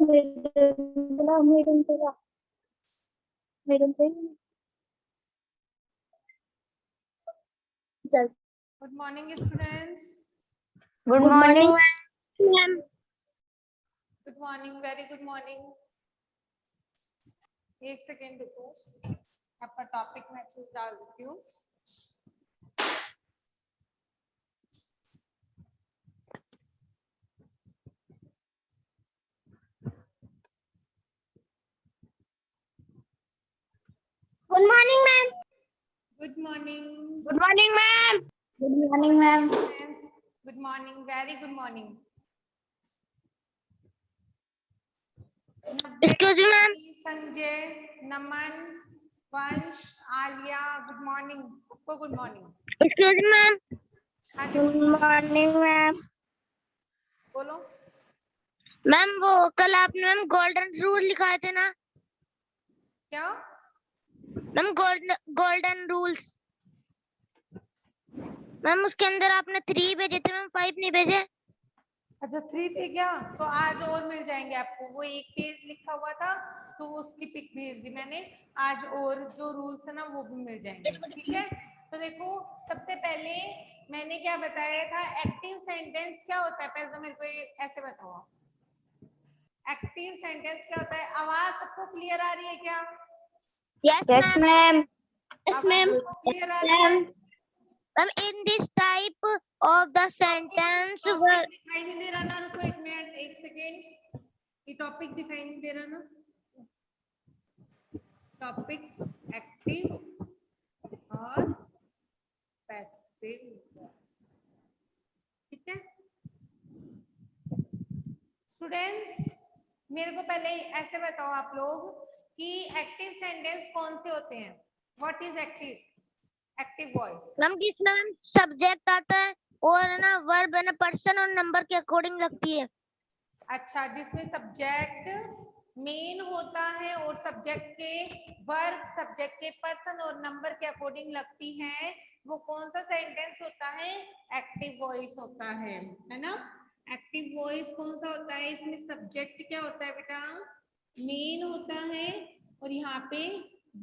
Good morning, students. Good morning, ma'am. Good morning, very good morning. एक second रुको, आपका topic message डाल देती हूँ. Good morning, ma'am. Good morning. Good morning, ma'am. Good morning, ma'am. Good morning, very good morning. Excuse me, ma'am. Sanjay, नमन, वंश, Alia, good morning. सबको good morning. Excuse me, ma'am. हाँ जी, Good morning, ma'am. बोलो. Ma'am वो कल आपने मैम गोल्डन रूल लिखाए थे ना क्या? मैम गोल्डन रूल्स मैम उसके अंदर आपने 3 भेजे थे मैम 5 नहीं भेजे. अच्छा 3 थे क्या? तो आज और मिल जाएंगे आपको. वो एक पेज लिखा हुआ था तो उसकी पिक भेज दी मैंने. आज और जो रूल्स है ना वो भी मिल जाएंगे. ठीक है, तो देखो सबसे पहले मैंने क्या बताया था. एक्टिव सेंटेंस क्या होता है पहले तो मेरे को ये ऐसे बताओ. एक्टिव सेंटेंस क्या होता है? आवाज सबको क्लियर आ रही है क्या? Yes, ma'am. Yes, ma'am. Clear आ रही है? Ma'am, in this type of the sentence were दिखाई नहीं दे रहा ना? रुको एक मिनट, एक सेकेंड. ये टॉपिक दिखाई नहीं दे रहा ना? टॉपिक एक्टिव और पैसिव. ठीक है स्टूडेंट्स, मेरे को पहले ऐसे बताओ आप लोग कि एक्टिव सेंटेंस कौन से होते हैं. What is active? Active voice. Ma'am जिसमें सब्जेक्ट आता है और ना वर्ब है ना पर्सन और नंबर के अकॉर्डिंग लगती है. अच्छा, जिसमें सब्जेक्ट मेन होता है और सब्जेक्ट के वर्ब, सब्जेक्ट के पर्सन और नंबर के अकॉर्डिंग लगती है, वो कौन सा सेंटेंस होता है? एक्टिव वॉइस होता है ना. एक्टिव वॉइस कौन सा होता है? इसमें सब्जेक्ट क्या होता है बेटा? मेन होता है और यहाँ पे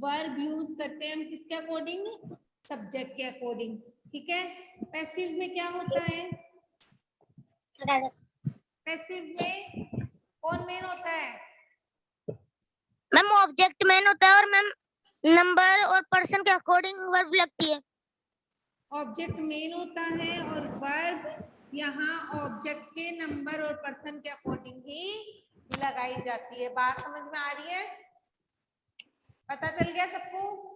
वर्ब यूज करते हैं हम किसके अकॉर्डिंग? सब्जेक्ट के अकॉर्डिंग. ठीक है. पैसिव में क्या होता है? पैसिव में कौन मेन होता है? मैम ऑब्जेक्ट मेन होता है और मैम नंबर और पर्सन के अकॉर्डिंग वर्ब लगती है. ऑब्जेक्ट मेन होता है और वर्ब यहाँ ऑब्जेक्ट के नंबर और पर्सन के अकॉर्डिंग ही लगाई जाती है. बात समझ में आ रही है? पता चल गया सबको?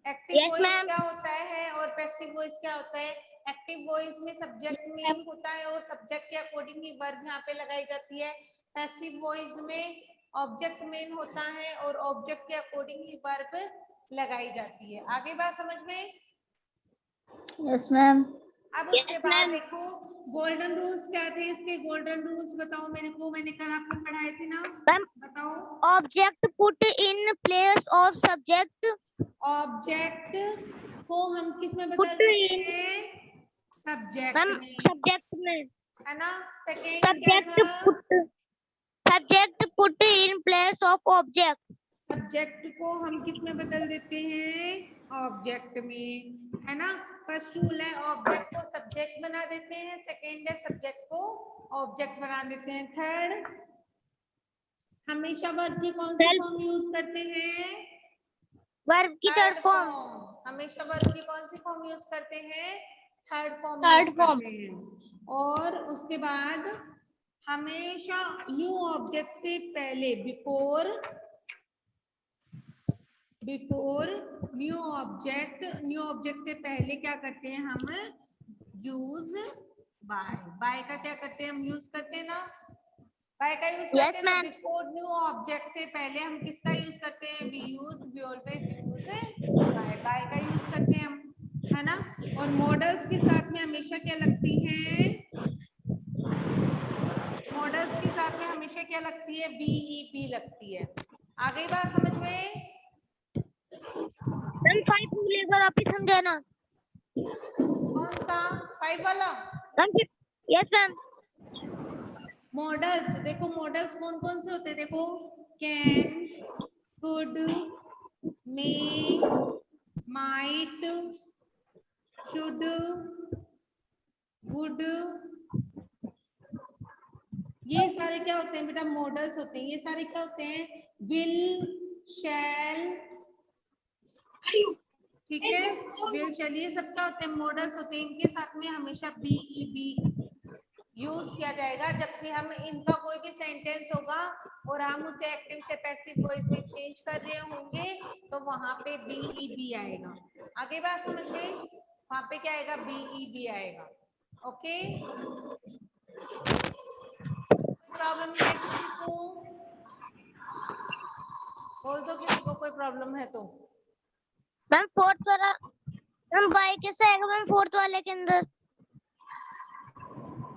Active Yes, voice ma'am. क्या होता है और पैसिव वॉइस क्या होता है? एक्टिव वॉइस में सब्जेक्ट मेन होता है और सब्जेक्ट के अकॉर्डिंग ही वर्ब यहाँ पे लगाई जाती है. पैसिव वॉइस में ऑब्जेक्ट मेन होता है और ऑब्जेक्ट के अकॉर्डिंग ही वर्ब लगाई जाती है. आगे बात समझ में? Yes, ma'am. अब उसके बाद देखो गोल्डन रूल्स क्या थे इसके. गोल्डन रूल्स बताओ मेरे को. मैंने कल आपको पढ़ाए थे ना? बताओ. Object put in place of subject. Object को हम किस में पुट बदल देते इन हैं? सब्जेक्ट मैम में, सब्जेक्ट में. है ना. सेकेंड क्या था? Subject put in place of object. Subject को हम किस में बदल देते हैं? ऑब्जेक्ट में, है ना. फर्स्ट रूल है ऑब्जेक्ट को सब्जेक्ट बना देते हैं. सेकेंड है सब्जेक्ट को ऑब्जेक्ट बना देते हैं. थर्ड, हमेशा वर्ब की कौन सी फॉर्म यूज करते हैं? वर्ब की थर्ड फॉर्म. हमेशा वर्ब की कौन सी फॉर्म यूज करते हैं? Third form third use form. करते हैं. और उसके बाद हमेशा न्यू ऑब्जेक्ट से पहले बिफोर न्यू ऑब्जेक्ट से पहले क्या करते हैं हम? यूज बाय का क्या करते हैं हम? यूज करते हैं ना. बाय का यूज करते हैं. तो बिफोर न्यू ऑब्जेक्ट से पहले हम किसका यूज करते हैं? वी ऑलवेज यूज बाय का यूज करते हैं हम, है ना. और मॉडल्स के साथ में हमेशा क्या लगती है? मॉडल्स के साथ में हमेशा क्या लगती है? बीईपी लगती है. आ गई बात समझ में? मैम 5 लेकर आप ही समझाना. कौन सा 5 वाला? Yes ma'am. मॉडल्स देखो, मॉडल्स कौन कौन से होते हैं देखो, can, could, may, might, should, would, ये सारे क्या होते हैं बेटा, मॉडल्स होते हैं। ये सारे क्या होते हैं, विल, शैल, ठीक है, विल शैल, ये सब क्या होते हैं, मॉडल्स होते हैं। इनके साथ में हमेशा बी ई बी यूज किया जाएगा। जब भी हम इनका कोई भी सेंटेंस होगा और हम उसे एक्टिव से पैसिव वॉइस में चेंज कर रहे होंगे तो वहां पे बी ई बी आएगा। आगे बात समझ गई, वहां पे क्या आएगा, बी ई बी आएगा। ओके, प्रॉब्लम है किसी को, बोल दो किसी को कोई प्रॉब्लम है तो। मैम फोर्थ वाला, मैम बाय कैसे आएगा मैम फोर्थ वाले के अंदर?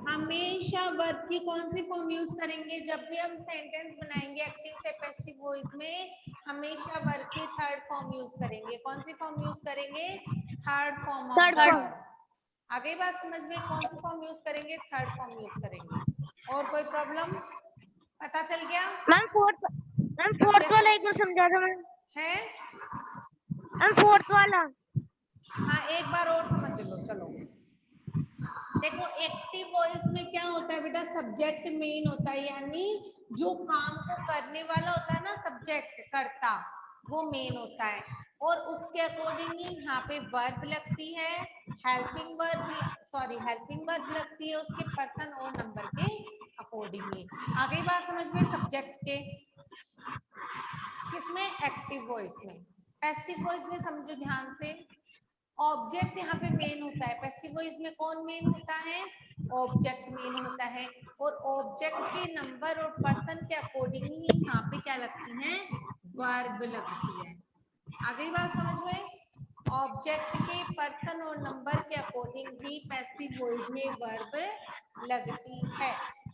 हमेशा वर्ब की कौन सी फॉर्म यूज करेंगे, जब भी हम सेंटेंस बनाएंगे एक्टिव से पैसिव वॉइस में, हमेशा वर्ब की थर्ड फॉर्म यूज करेंगे। कौन सी फॉर्म यूज करेंगे, third form of third the form. Verb. आगे बात समझ में, कौन सी फॉर्म यूज करेंगे, थर्ड फॉर्म यूज करेंगे। और कोई प्रॉब्लम, पता चल गया? मैम अब फोर्थ वाला जैसे एक बार समझा दो मैम। है, मैम फोर्थ वाला। हाँ एक बार और समझ लो। चलो देखो, एक्टिव वॉइस में क्या होता है बेटा, सब्जेक्ट मेन होता है, यानी जो काम को करने वाला होता है ना, सब्जेक्ट कर्ता, वो मेन होता है। और उसके अकॉर्डिंगली यहाँ पे वर्ब लगती है, helping verb, sorry helping verb लगती है उसके पर्सन और नंबर के अकॉर्डिंगली। आगे बात समझ में, सब्जेक्ट के किसमें, एक्टिव वॉइस में। पैसिव वॉइस में समझो ध्यान से, ऑब्जेक्ट यहाँ पे मेन होता है। पैसिव वॉइस में कौन मेन होता है, ऑब्जेक्ट मेन होता है। और ऑब्जेक्ट के नंबर और पर्सन के अकॉर्डिंगली यहाँ पे क्या लगती है, वर्ब लगती है। आगे बात समझ में, ऑब्जेक्ट के पर्सन और नंबर के अकॉर्डिंग ही पैसिव वॉइस में वर्ब लगती है।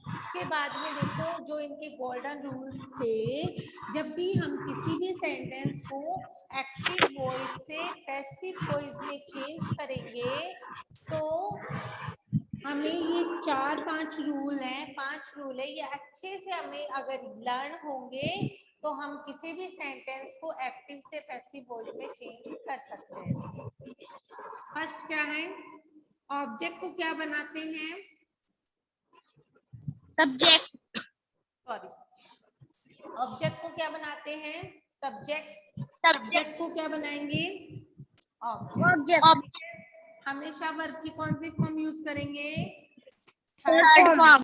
उसके बाद में देखो, जो इनके गोल्डन रूल्स थे, जब भी हम किसी भी सेंटेंस को एक्टिव वॉइस से पैसिव वॉइस में चेंज करेंगे तो हमें ये 4-5 रूल हैं, 5 रूल है, ये अच्छे से हमें अगर लर्न होंगे तो हम किसी भी सेंटेंस को एक्टिव से पैसिव वॉइस में चेंज कर सकते हैं। फर्स्ट क्या है, ऑब्जेक्ट को क्या बनाते हैं, सब्जेक्ट। सॉरी, ऑब्जेक्ट को क्या बनाते हैं, सब्जेक्ट। सब्जेक्ट को क्या बनाएंगे, ऑब्जेक्ट। हमेशा वर्ब की कौन सी फॉर्म यूज करेंगे, थर्ड फॉर्म।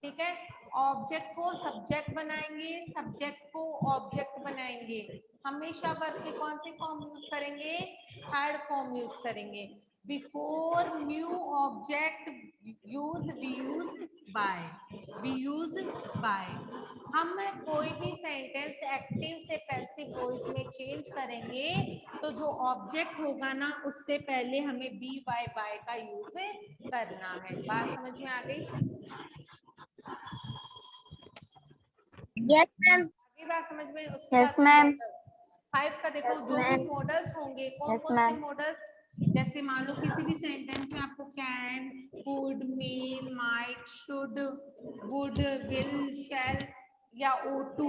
ठीक है, ऑब्जेक्ट को सब्जेक्ट बनाएंगे, सब्जेक्ट को ऑब्जेक्ट बनाएंगे। हमेशा वर्ब की कौन सी फॉर्म यूज करेंगे, थर्ड फॉर्म यूज करेंगे। Before new object use we use by, we use by. हम कोई भी सेंटेंस एक्टिव से पैसिव वॉइस में चेंज करेंगे तो जो ऑब्जेक्ट होगा ना, उससे पहले हमें बी वाई बाय का यूज करना है। बात समझ में आ गई? Yes ma'am. आगे बात समझ में, उसके यस बाद में मैम। मॉडल्स 5 का देखो, यस जो भी मैम। मॉडल्स होंगे, कौन यस कौन से मैम। मॉडल्स, जैसे मान लो किसी भी सेंटेंस में आपको can, could, may, might, should, would, will, shall या ओ टू,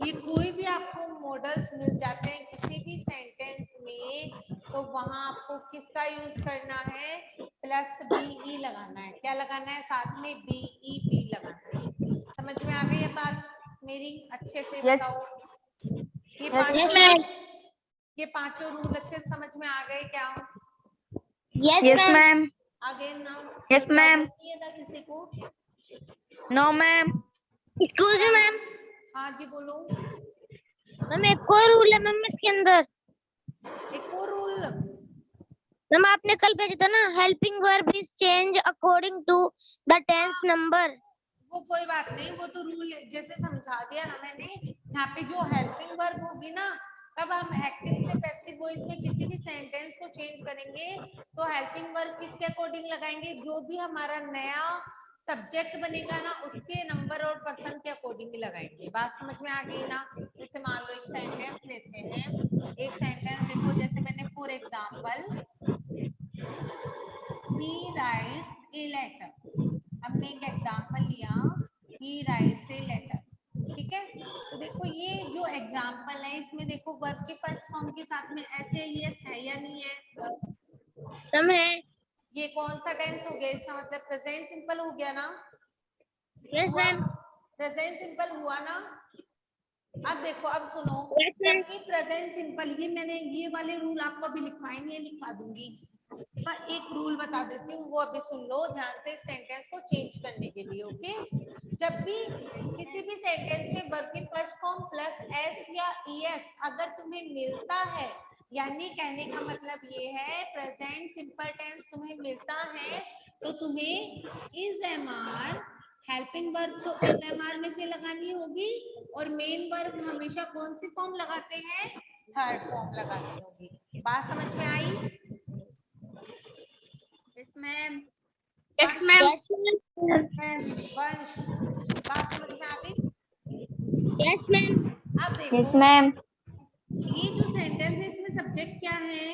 ये कोई भी आपको मॉडल्स मिल जाते हैं किसी भी सेंटेंस में, तो वहां आपको किसका यूज करना है, प्लस बीई लगाना है। क्या लगाना है, साथ में बीई बी लगाना है। समझ में आ गई है बात मेरी, अच्छे से बताओ। ये पांचों रूल अच्छे से समझ में आ गए क्या? Yes ma'am. अगेन ना, यस मैम। नहीं है ना किसी को? No ma'am. Excuse me ma'am. हाँ जी बोलो। मैम एक और रूल है मैम इसके अंदर। एक और रूल, मैम आपने कल भेजा था ना, helping verb is change according to the tense number. वो कोई बात नहीं, वो तो रूल जैसे समझा दिया ना मैंने। यहाँ पे जो हेल्पिंग वर्ब होगी ना, तब हम एक्टिव से पैसिव वॉइस में किसी भी सेंटेंस को चेंज करेंगे तो हेल्पिंग वर्ब किसके अकॉर्डिंग लगाएंगे, जो भी हमारा नया सब्जेक्ट बनेगा ना, उसके नंबर और पर्सन के अकॉर्डिंग ही लगाएंगे। बात समझ में आ गई ना? जैसे मान लो एक सेंटेंस लेते हैं, एक सेंटेंस देखो, जैसे मैंने for example, he writes a letter, हमने एक एग्जाम्पल लिया, ही राइट्स ए लेटर, ठीक है। तो देखो ये जो एग्जाम्पल है इसमें देखो वर्ब के फर्स्ट फॉर्म के साथ में ऐसे यस है या नहीं है? मैम है। ये कौन सा टेंस हो गया? इसका मतलब प्रेजेंट सिंपल हो गया ना? Yes ma'am. प्रेजेंट सिंपल हुआ ना? अब देखो, अब सुनो, यस मैम। जबकि प्रेजेंट सिंपल, ये मैंने ये वाले रूल आपको अभी लिखवाए नहीं है, लिखवा दूंगी, पर एक रूल बता देती हूँ, वो अभी सुन लो ध्यान से सेंटेंस को चेंज करने के लिए। ओके, जब भी किसी भी सेंटेंस में वर्ब की फर्स्ट फॉर्म प्लस एस या ईएस अगर तुम्हें मिलता है, यानी कहने का मतलब ये है प्रेजेंट सिंपल टेंस तुम्हें मिलता है, तो तुम्हें is am are, helping verb तो इज एम आर में से लगानी होगी, और मेन वर्ब हमेशा कौन सी फॉर्म लगाते हैं? थर्ड फॉर्म लगानी होगी। बात समझ में आई? Yes ma'am. Yes ma'am. Vansh, बात समझ में आ गई? Yes ma'am. अब यस देखो मैम। ये जो सेंटेंस है इसमें सब्जेक्ट क्या है?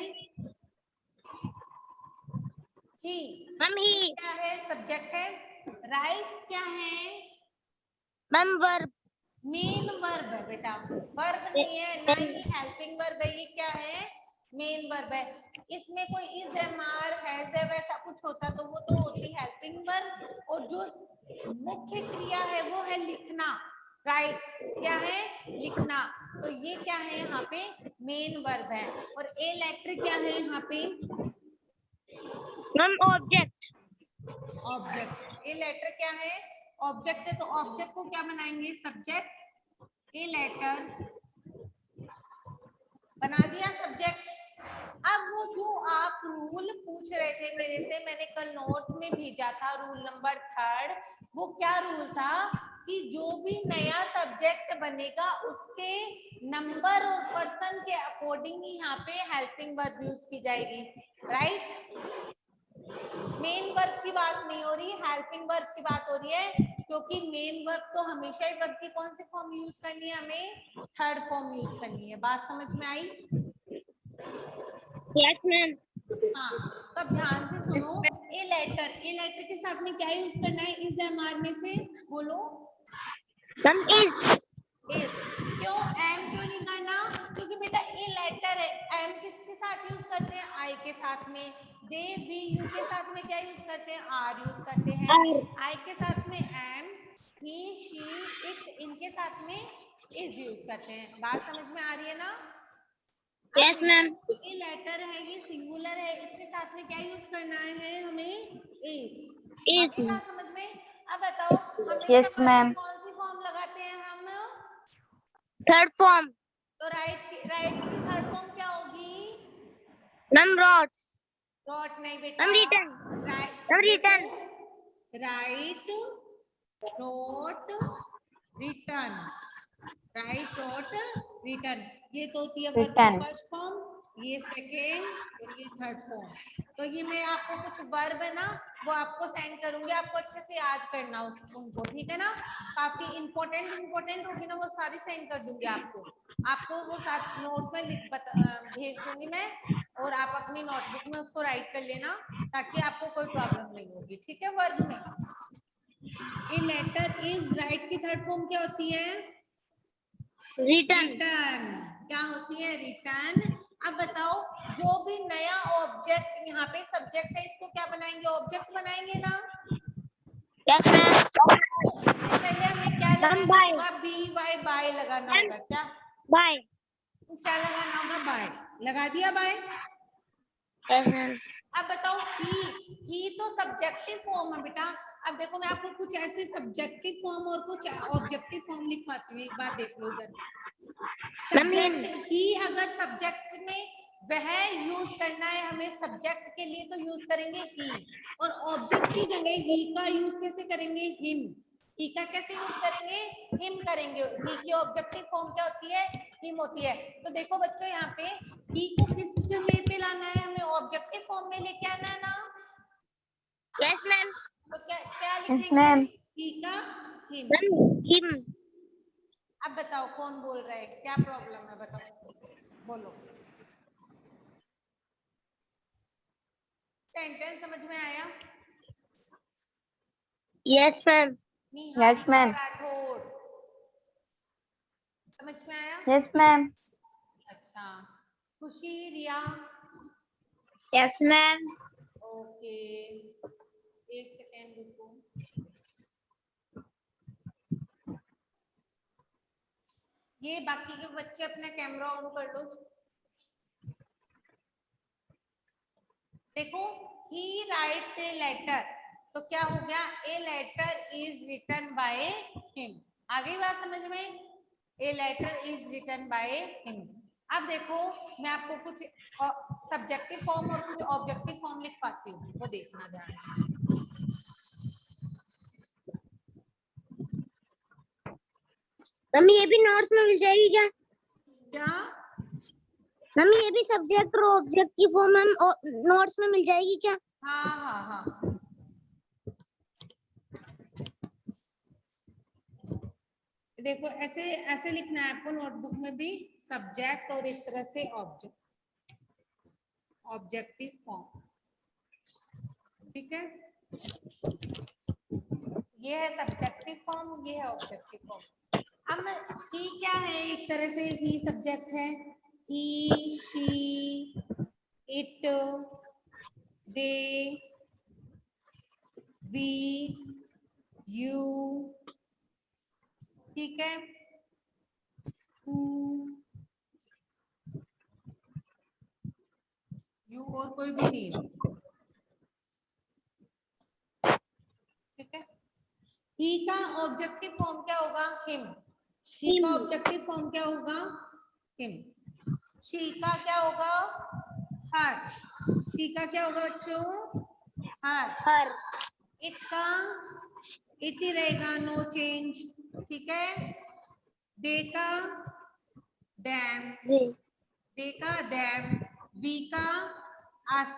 ही। Ma'am he. क्या है? सब्जेक्ट है। राइट्स क्या है? Ma'am verb. मेन वर्ब है बेटा, वर्ब नहीं है, ना ही हेल्पिंग वर्ब है, ये क्या है? मेन वर्ब है। इसमें कोई इज एम आर हैज है वैसा कुछ होता तो वो तो होती हेल्पिंग वर्ब, और जो मुख्य क्रिया है वो है लिखना। राइट्स क्या है? लिखना। तो ये क्या है यहाँ पे? मेन वर्ब है। और ए लेटर क्या है यहाँ पे? Ma'am object. Object. A letter क्या है? ऑब्जेक्ट है, तो ऑब्जेक्ट को क्या बनाएंगे? सब्जेक्ट। ए लेटर बना दिया सब्जेक्ट। अब वो जो आप रूल पूछ रहे थे मेरे से, मैंने कल नोट्स में भेजा था, रूल नंबर 3, वो क्या रूल था कि जो भी नया सब्जेक्ट बनेगा उसके नंबर और पर्सन के अकॉर्डिंग ही यहाँ पे हेल्पिंग वर्ब यूज की जाएगी। राइट? मेन वर्ब की बात नहीं हो रही, हेल्पिंग वर्ब की बात हो रही है, क्योंकि मेन वर्ब तो हमेशा ही वर्ब की कौन सी फॉर्म यूज करनी है? हमें थर्ड फॉर्म यूज करनी है। बात समझ में आई? Yes ma'am. हाँ, तो अब ध्यान से सुनो। ए लेटर, ए लेटर के साथ में क्या यूज करना है? इज एम आर में से बोलो। Ma'am is. इज। क्यों एम क्यों नहीं करना? क्योंकि बेटा ए लेटर है, एम किसके साथ यूज करते हैं? आई के साथ में। दे वी यू के साथ में क्या यूज करते हैं? आर यूज करते हैं। आई के साथ में एम, ही शी इट, इनके साथ में इज यूज करते हैं। बात समझ में आ रही है ना? अब यस मैम। ये लेटर है, ये सिंगुलर है, इसके साथ में क्या यूज करना है हमें? इज। आगे इज। बात समझ में? अब बताओ, हमेशा यस वर्ब की मैम। कौन सी फॉर्म लगाते हैं हम? Third form. तो राइट्स की थर्ड फॉर्म क्या होगी? Ma'am rots. डॉट नहीं बेटा, मैम रिटर्न। राइट मैम देखो, return. Right dot return, right dot return, ये तो होती है वर्ब की फर्स्ट फॉर्म, ये सेकेंड और ये थर्ड फॉर्म। तो ये मैं आपको कुछ वर्ब है ना वो आपको सेंड करूंगी, आपको अच्छे से याद करना उनको, ठीक है ना? काफी इंपॉर्टेंट होगी ना, वो सारी सेंड कर दूंगी आपको वो साथ नोट्स में भेज दूंगी मैं, और आप अपनी नोटबुक में उसको राइट कर लेना ताकि आपको कोई प्रॉब्लम नहीं होगी, ठीक है? वर्ब में ए लेटर इज राइट की थर्ड फॉर्म क्या होती है? रिटर्न। रिटर्न। क्या होती है? रिटर्न। अब बताओ, जो भी नया ऑब्जेक्ट, यहाँ पे सब्जेक्ट है, इसको क्या बनाएंगे? ऑब्जेक्ट बनाएंगे ना? Yes ma'am. तो इससे पहले हमें क्या मैम लगाना बाय। होगा? बी वाई, बाय लगाना मैम होगा। क्या बाय। क्या लगाना होगा? बाय। लगा दिया बाय। Yes ma'am. अब बताओ, ही तो सब्जेक्टिव फॉर्म है बेटा। अब देखो मैं आपको कुछ ऐसे सब्जेक्टिव फॉर्म और कुछ ऑब्जेक्टिव फॉर्म लिखवाती हूँ, एक बार देख लो इधर। Ma'am him. सब्जेक्ट ही अगर सब्जेक्ट में वह यूज करना है हमें सब्जेक्ट के लिए तो यूज करेंगे ही, और ऑब्जेक्ट की जगह ही का यूज कैसे करेंगे? हिम। ही का कैसे यूज करेंगे? हिम करेंगे। ही की ऑब्जेक्टिव फॉर्म क्या होती है? हिम होती है। तो देखो बच्चों, यहाँ पे ही को किस जगह पे लाना है? हमें ऑब्जेक्टिव फॉर्म में लेके आना है ना? Yes ma'am. तो क्या क्या लिखेंगे? ही का हिम। Ma'am him. अब बताओ कौन बोल रहा है, क्या प्रॉब्लम है बताओ, बोलो। सेंटेंस समझ में आया? Yes ma'am. Yes, Niharika ma'am. Rathore, समझ में आया? Yes, ma'am. अच्छा, खुशी रिया, यस मैम। ओके, एक सेकेंड रुको। ये बाकी के बच्चे अपना कैमरा ऑन कर लो। देखो, he writes a letter, तो क्या हो गया? A letter is written by him। आ गई बात समझ में? A letter is written by him। अब देखो, मैं आपको कुछ सब्जेक्टिव फॉर्म और कुछ ऑब्जेक्टिव फॉर्म लिखवाती हूँ, वो देखना ध्यान से। मम्मी ये भी नोट्स में मिल जाएगी क्या? क्या? मम्मी ये भी सब्जेक्ट और ऑब्जेक्ट की फॉर्म हम नोट्स में मिल जाएगी क्या? हाँ हाँ हाँ, देखो ऐसे ऐसे लिखना है आपको नोटबुक में भी, सब्जेक्ट और एक तरह से ऑब्जेक्ट, ऑब्जेक्टिव फॉर्म, ठीक है? ये है सब्जेक्टिव फॉर्म, ये है ऑब्जेक्टिव फॉर्म। अब ही क्या है? एक तरह से ही सब्जेक्ट है, he, she, it, they, we, you, ठीक है? हु, यू और कोई भी नहीं है, ठीक है? ही का ऑब्जेक्टिव फॉर्म क्या होगा? हिम। ही का ऑब्जेक्टिव फॉर्म क्या होगा? हिम। शी का क्या होगा? हर। शी का क्या होगा बच्चों? हर। हर। इट का इट ही रहेगा, नो चेंज, ठीक है? दे का डैम, दे का डैम। वी का अस,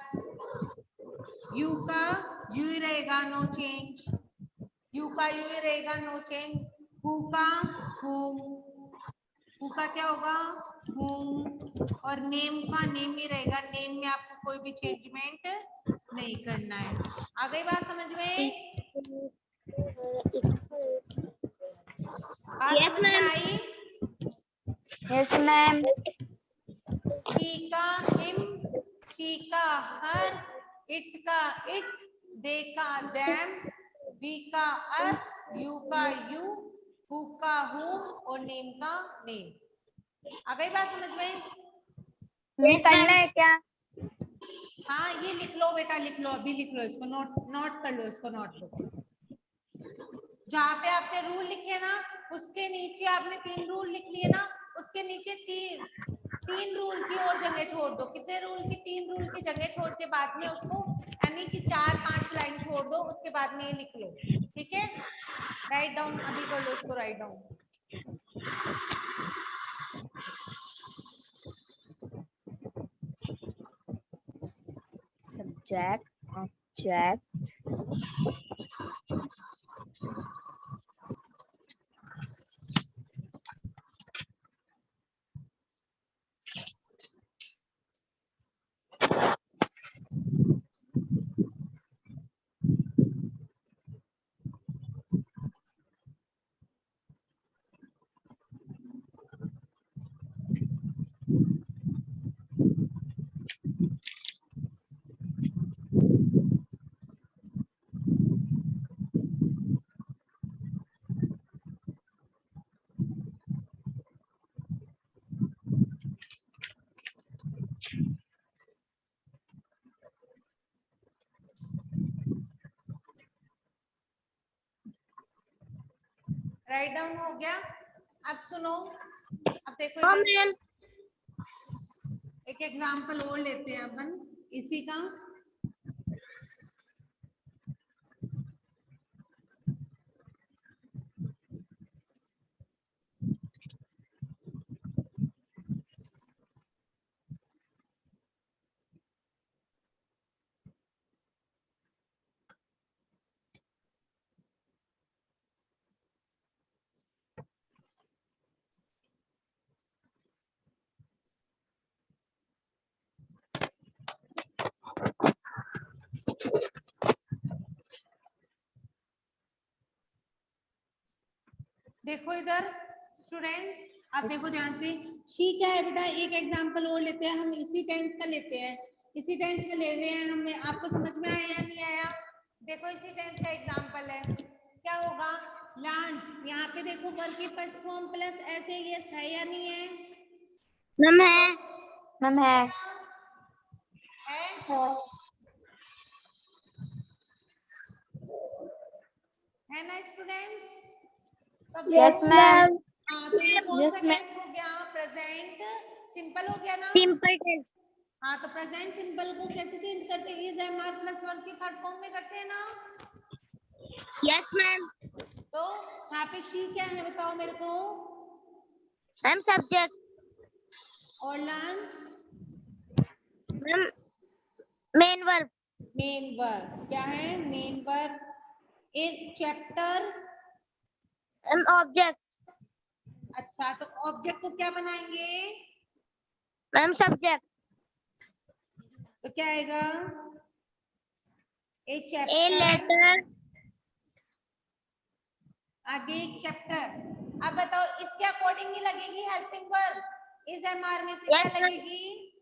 यू का यू ही रहेगा, नो चेंज। यू का यू ही रहेगा, नो चेंज। हु का हुम, हु का क्या होगा? हुम। और नेम का नेम ही रहेगा, नेम में आपको कोई भी चेंजमेंट नहीं करना है। आ गई बात समझ में? बात यस समझ में मैम। आई? Yes, ma'am. ही का हिम, शी का हर, इट का इट, दे का दैम, वी का अस, यू का यू, हु का हुम और नेम का नेम। आ गई बात समझ में? ये पढ़ना है क्या? हाँ, ये लिख लो बेटा, लिख लो, अभी लिख लो इसको, नोट कर लो इसको नोटबुक। जहाँ पे आपने रूल लिखे ना, उसके नीचे आपने 3 रूल लिख लिए ना, उसके नीचे तीन रूल की और जगह छोड़ दो। कितने रूल की? 3 रूल की जगह छोड़ के बाद में उसको, यानी कि 4-5 लाइन छोड़ दो, उसके बाद में ये लिख लो, ठीक है? राइट डाउन अभी कर लो इसको, write down. Subject, object, write down हो गया? अब सुनो, अब देखो हाँ इधर मैम। एक एग्जाम्पल और लेते हैं अपन इसी का। देखो इधर स्टूडेंट्स, आप देखो ध्यान से, शी क्या है बेटा, एक एग्जांपल और लेते हैं हम, इसी टेंस का लेते हैं, इसी टेंस का ले रहे हैं हमें, आपको समझ में आया या नहीं आया? देखो इसी टेंस का एग्जांपल है, क्या होगा, लर्न्स, यहाँ पे देखो वर्ब की फर्स्ट फॉर्म प्लस ऐसे यस है या नहीं है? मैम है। मैम है। है ना स्टूडेंट्स? तो यस मैम। हाँ, तो ये कौन सा यस मैम। टेंस हो गया, प्रेजेंट सिंपल हो गया ना? Simple tense. हाँ, तो प्रेजेंट सिंपल को कैसे चेंज करते हैं, is am are plus verb की थर्ड फॉर्म में करते हैं ना? Yes ma'am. तो यहाँ पे शी क्या है बताओ मेरे को, मैम सब्जेक्ट। और learns ma'am main verb. Main verb, क्या है main verb, in chapter. Ma'am object. अच्छा, तो ऑब्जेक्ट को क्या बनाएंगे? Ma'am subject. तो क्या आएगा, ए ए चैप्टर, लेटर। आगे एक चैप्टर। अब बताओ इसके अकॉर्डिंग ही लगेगी helping verb, is am are में से क्या यस मैम। लगेगी,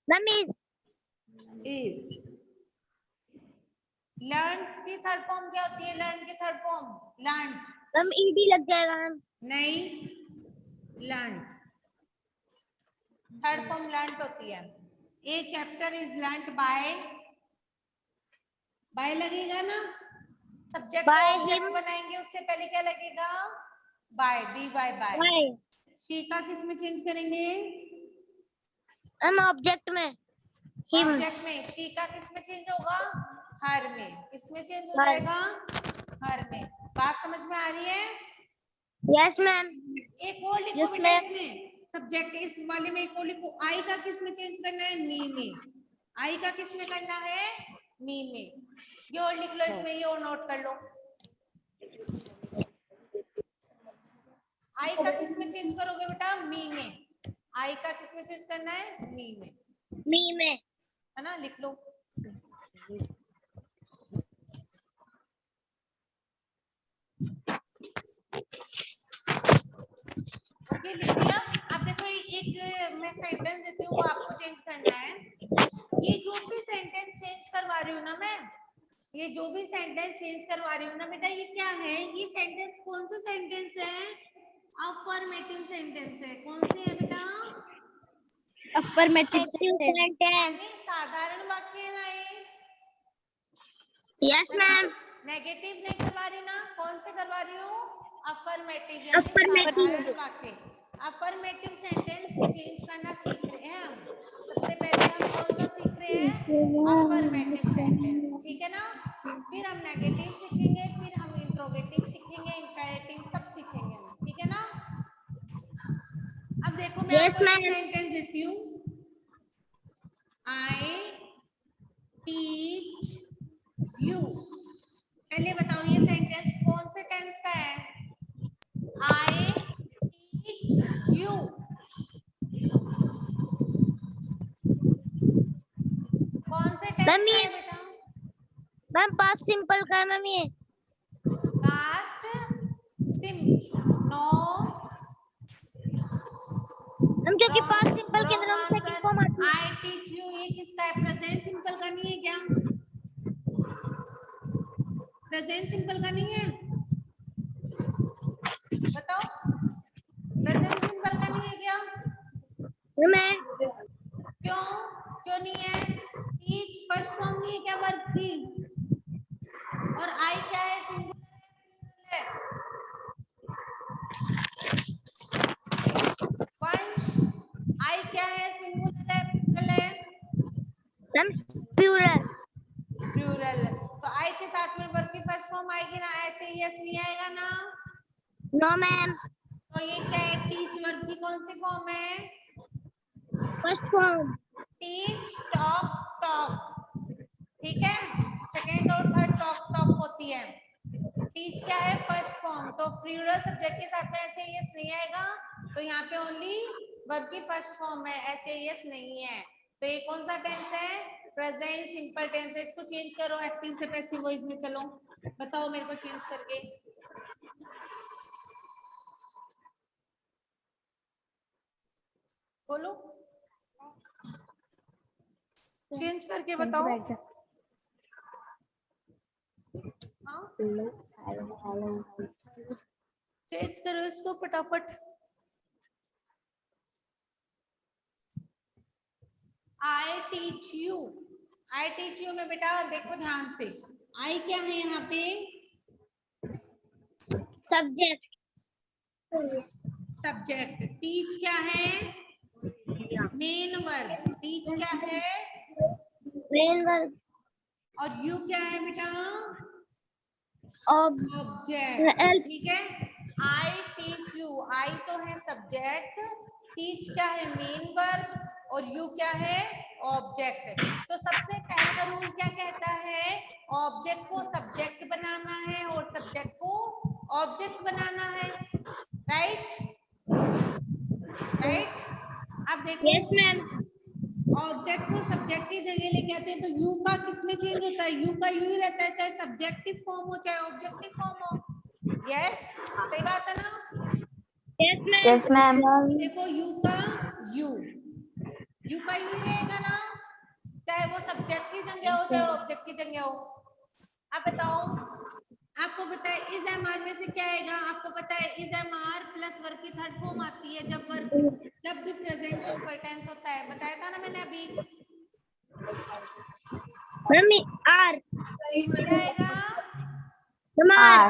मैम इज। लर्न्स की थर्ड फॉर्म क्या होती है, लर्न की third form learn, ma'am ED लग जाएगा मैम। नहीं, लर्न, थर्ड फॉर्म लर्न होती है। ए चैप्टर इज लर्न बाय लगेगा ना, सब्जेक्ट को बाय ऑब्जेक्ट हिम। बनाएंगे उससे पहले क्या लगेगा, by, B Y by. By. She का किस में चेंज करेंगे, मैम ऑब्जेक्ट में हिम। ऑब्जेक्ट में, शी का किस में चेंज होगा, हर में, किसमें चेंज हो हर। जाएगा, हर में। बात समझ में आ रही है? Yes ma'am. एक और लिखो यस बेटा मैम। इसमें, सब्जेक्ट इस वाले में एक और लिखो, आई का किस में चेंज करना है, मी में, आई का किस में करना है, मी में। ये और लिख लो इसमें, ये और नोट कर लो, आई का किस में चेंज करोगे बेटा, मी में, आई का किस में चेंज करना है, मी में, मी में। है ना, लिख लो। ओके, लिख लिया। अब देखो एक मैं सेंटेंस देती हूँ, वो आपको चेंज करना है। ये जो भी सेंटेंस चेंज करवा रही हूँ ना मैं, ये जो भी सेंटेंस चेंज करवा रही हूँ ना बेटा, ये क्या है, ये सेंटेंस कौन सा सेंटेंस है, अफर्मेटिव सेंटेंस है। कौन से है बेटा, अफर्मेटिव सेंटेंस। यानी साधारण वाक्य है ना ये, यस मैम। नेगेटिव नहीं करवा रही ना, कौन से करवा रही हूँ, अफर्मेटिव यानी अफर्मेटिव। साधारण वाक्य। अफर्मेटिव सेंटेंस चेंज करना सीख रहे हैं हम, सबसे पहले हम कौन सा सीख रहे हैं, अफर्मेटिव सेंटेंस, ठीक है ना। फिर हम नेगेटिव सीखेंगे, फिर हम इंट्रोगेटिव सीखेंगे, इंपेरेटिव सब सीखेंगे हम, ठीक है ना। अब देखो मैं यस आपको एक मैम। सेंटेंस देती हूँ, आई टीच यू। पहले बताओ ये सेंटेंस कौन से टेंस का है, आई टीच यू, कौन से टेंस मैम का ये है बेटा, मैम पास्ट सिंपल का है मैम ये। पास्ट सिम, नो मैम क्योंकि पास्ट रॉन्ग, सिंपल के अंदर हम सेकंड आंसर। फॉर्म आती है। आई टीच यू ये किसका है, प्रेजेंट सिंपल का नहीं है क्या, प्रेजेंट सिंपल का नहीं है, बताओ, प्रेजेंट सिंपल का नहीं है क्या, मैं क्यों, क्यों नहीं है, टीच फर्स्ट फॉर्म नहीं है क्या वर्ब की, और आई क्या है, सिंगुलर है, वंश, आई क्या है, सिंगुलर है प्लूरल है, मैम प्लूरल। प्लूरल। तो आई के साथ में वर्ब की फर्स्ट फॉर्म आएगी ना, ऐसे यस नहीं आएगा ना। No ma'am. तो ये क्या है, टीच वर्ब की कौन सी फॉर्म है, first form. Teach talk talk, ठीक है, सेकेंड और थर्ड टॉक टॉक होती है, टीच क्या है फर्स्ट फॉर्म, तो प्लूरल सब्जेक्ट के साथ में ऐसे यस नहीं आएगा, तो यहाँ पे ओनली वर्ब की फर्स्ट फॉर्म है, ऐसे यस नहीं है। तो ये कौन सा टेंस है, प्रेजेंट सिंपल टेंस है। इसको चेंज करो, एक्टिव से पैसिव वॉइस में चलो, बताओ मेरे को चेंज करके, बोलो, चेंज करके बताओ। हाँ, चेंज करो इसको फटाफट। I teach you, I teach you में बेटा देखो ध्यान से, आई क्या है यहाँ पे? सब्जेक्ट। सब्जेक्ट। टीच क्या है? Main verb. टीच क्या है? Main verb. और यू क्या है बेटा? ऑब्जेक्ट। ठीक है, आई टीच यू, आई तो है सब्जेक्ट, टीच क्या है मेन वर्ब, और यू क्या है? ऑब्जेक्ट। तो सबसे पहला रूल क्या कहता है? ऑब्जेक्ट को सब्जेक्ट बनाना है और सब्जेक्ट को ऑब्जेक्ट बनाना है। Right right. अब देखो, यस मैम। ऑब्जेक्ट को सब्जेक्ट की जगह लेके आते हैं तो यू का किस में चेंज होता है? यू का यू ही रहता है, चाहे सब्जेक्टिव फॉर्म हो चाहे ऑब्जेक्टिव फॉर्म हो। यस, सही बात है ना? Yes ma'am. तो देखो यू का यू ही रहेगा ना, चाहे वो सब्जेक्ट की जगह हो चाहे ऑब्जेक्ट की जगह हो। अब बताओ, आपको पता है इज एम आर में से क्या आएगा? आपको पता है is am are plus verb की थर्ड फॉर्म आती है जब भी प्रेजेंट सिंपल टेंस होता है। बताया था ना मैंने अभी। मम्मी आर। क्या आएगा? आर।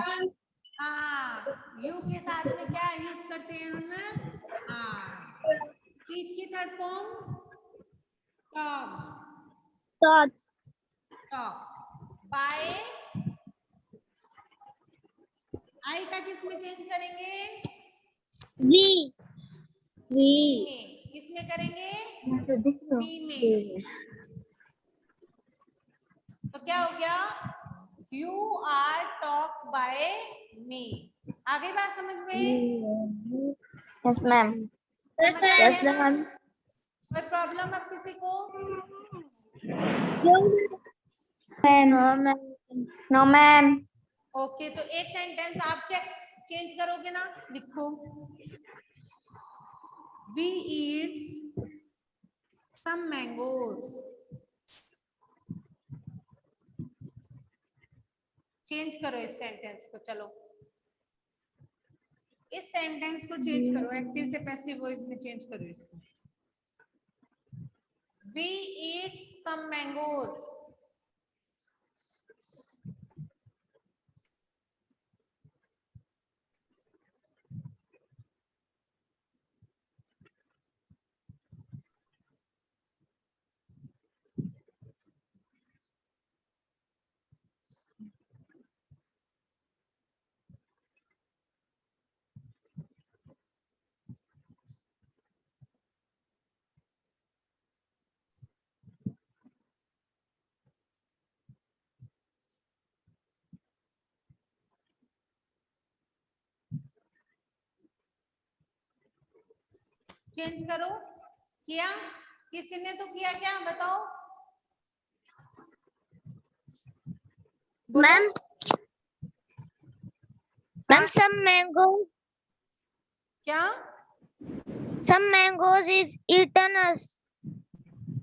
हाँ, यू के साथ में क्या यूज करते हैं हम? टीच की third form talk. Taught. Talk buy. I का किस में चेंज करेंगे? वी। बी में। किस में करेंगे? बी में। तो क्या हो गया? यू आर टॉक बाय मी। आ गई बात समझ में? Yes ma'am. समझ आ यस गया ना? मैम। कोई प्रॉब्लम अब किसी को? No ma'am. ओके, तो एक सेंटेंस आप चेंज करोगे ना? लिखो, we eats some mangoes. Change करो इस सेंटेंस को। चलो इस सेंटेंस को चेंज करो, एक्टिव से पैसिव वॉइस में चेंज करो इसको। We eat some mangoes. Change करो। किया? किसी ने तो किया क्या? बताओ। Ma'am some mangoes. क्या? Some mangoes is eaten us.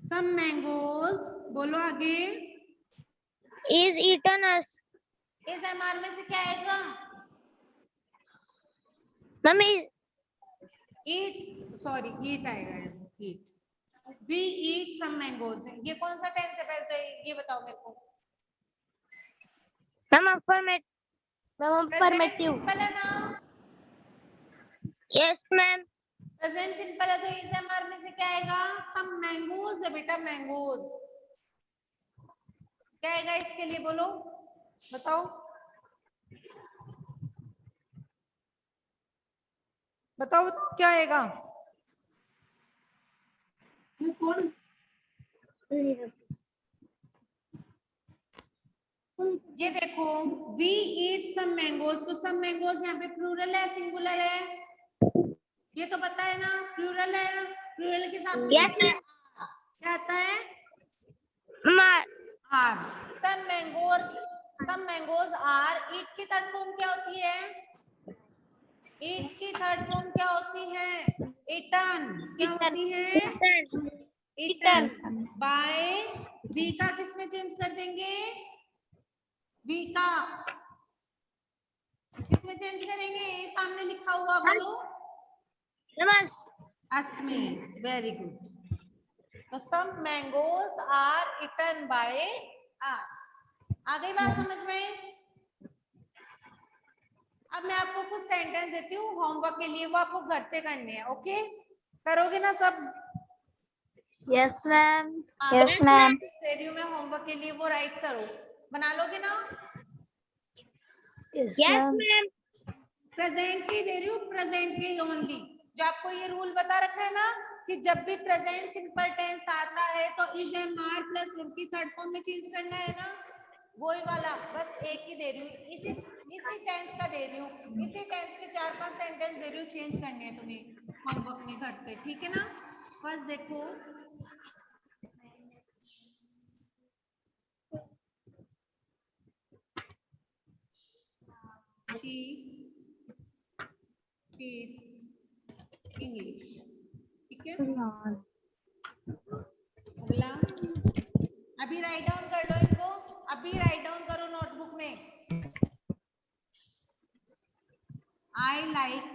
Some mangoes. बोलो आगे। Is eaten us. Is am are में से क्या आएगा? मम्मी ईट, सॉरी ईट आएगा। ईट। वी ईट सम मैंगोज, ये कौन सा टेंस है पहले तो ये बताओ मेरे को। Ma'am affirmative. सिंपल है ना? Yes ma'am. प्रेजेंट सिंपल है तो इस एमआर में से क्या आएगा? सम मैंगोज है बेटा, मैंगोज। क्या आएगा इसके लिए? बोलो, बताओ बताओ बताओ क्या आएगा? ये देखो, वी ईट सम मैंगोज, तो सम मैंगोज यहाँ पे प्लूरल है सिंगुलर है? ये तो पता है ना, प्लूरल है ना? प्लूरल के साथ में Yes क्या आता है? क्या आता है? Ma'am. Are. Some mangoes are. Eat की थर्ड फॉर्म क्या होती है? ईट की थर्ड फॉर्म क्या होती है? eaten क्या होती है? eaten by v का किस में चेंज कर देंगे? v का किस में चेंज करेंगे? सामने लिखा हुआ बोलो। अस्मी, वेरी गुड। तो some mangoes are eaten by us। आ गई बात समझ में? अब मैं आपको कुछ सेंटेंस देती हूँ होमवर्क के लिए, वो आपको घर से करने हैं। ओके, करोगे ना सब? Yes ma'am. हाँ, यस मैम। दे रही हूँ मैं होमवर्क के लिए, वो राइट करो। बना लोगे ना? Yes ma'am. प्रेजेंट की दे रही हूँ, प्रेजेंट की ओनली। जो आपको ये रूल बता रखा है ना कि जब भी प्रेजेंट सिंपल टेंस आता है तो इज एम आर प्लस उनकी थर्ड फॉर्म में चेंज करना है ना, वही वाला। बस एक ही दे रही हूँ, इसी टेंस का दे रही हूँ, इसी टेंस के 4-5 सेंटेंस दे रही हूँ, चेंज करने हैं तुम्हें होमवर्क में घर से, ठीक है ना? बस देखो, she teaches English, ठीक है? अगला, अभी राइट डाउन कर लो इनको, अभी राइट डाउन करो नोटबुक में। I like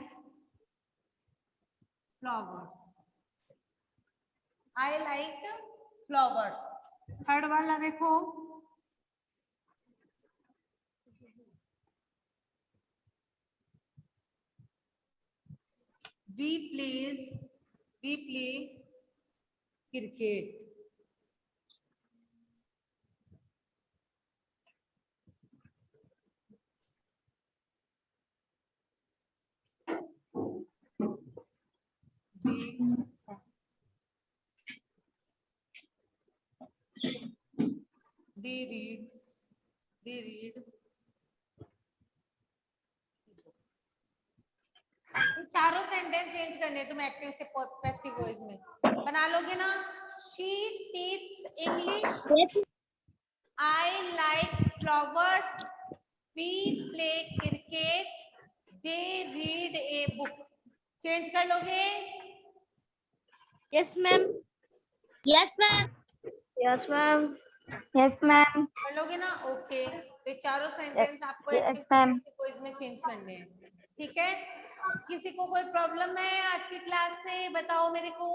flowers, I like flowers। Third वाला देखो, we play cricket। they read ये चारों सेंटेंस चेंज करने हैं तुम्हें एक्टिव से पैसिव वॉइस में। बना लोगे ना? she teaches English, I like flowers, we play cricket, they read a book। Change कर लोगे? Yes ma'am. Yes ma'am. Yes ma'am. Yes ma'am. कर लोगे ना? ओके, तो चारों सेंटेंस आपको यस एक्टिव मैम। वॉइस में चेंज करने हैं, ठीक है? किसी को कोई प्रॉब्लम है आज की क्लास से? बताओ मेरे को।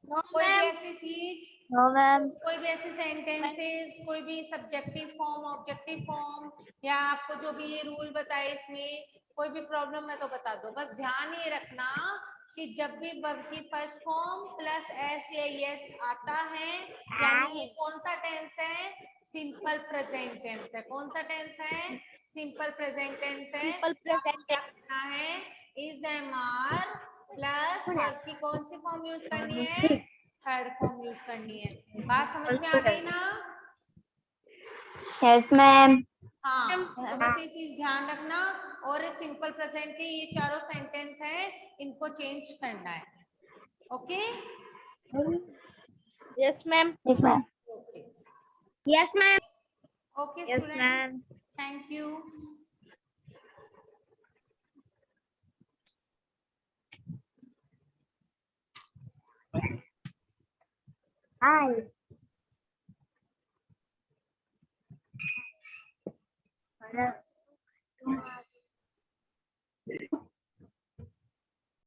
कोई भी ऐसी चीज, नो मैम। कोई भी ऐसी सेंटेंसेस, कोई भी सब्जेक्टिव फॉर्म, ऑब्जेक्टिव फॉर्म, या आपको जो भी ये रूल बताए इसमें कोई भी प्रॉब्लम है तो बता दो। बस ध्यान ये रखना कि जब भी वर्ब की फर्स्ट फॉर्म प्लस एस या यस आता है, यानी ये कौन सा टेंस है? सिंपल प्रेजेंट टेंस है। कौन सा टेंस है? सिंपल प्रेजेंट टेंस है। आपको क्या करना है? Is am are plus verb की कौन सी फॉर्म यूज करनी है? थर्ड फॉर्म यूज करनी है। बात समझ में आ गई ना? Yes ma'am. हाँ, तो बस ये चीज ध्यान रखना। और सिंपल प्रेजेंट के ये चारों सेंटेंस है, इनको चेंज करना है। Okay? Yes ma'am. Yes ma'am. Okay, yes ma'am. Okay Yes, students, ma'am. Thank you. Hi.